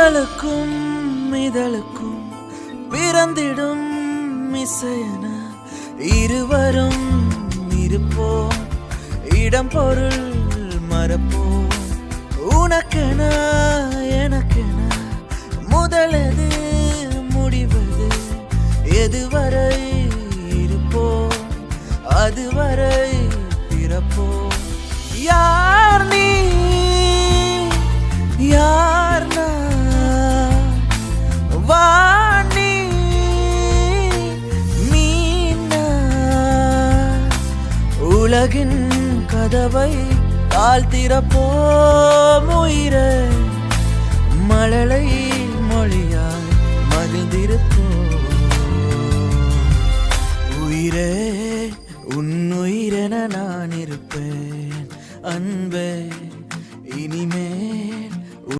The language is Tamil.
இதழுக்கும் இதழுக்கும் பிறந்திடும் இசையன இருவரும் இருப்போம், இடம் பொருள் மறப்போம். உனக்கென எனக்கென முதலது முடிவது, எதுவரை இருப்போம் அதுவரை பிறப்போம். யார் நீ யார் நான், வாணி மீனா, உலகின் கதவை தாழ்த்திறப்போம். உயிரை மழலை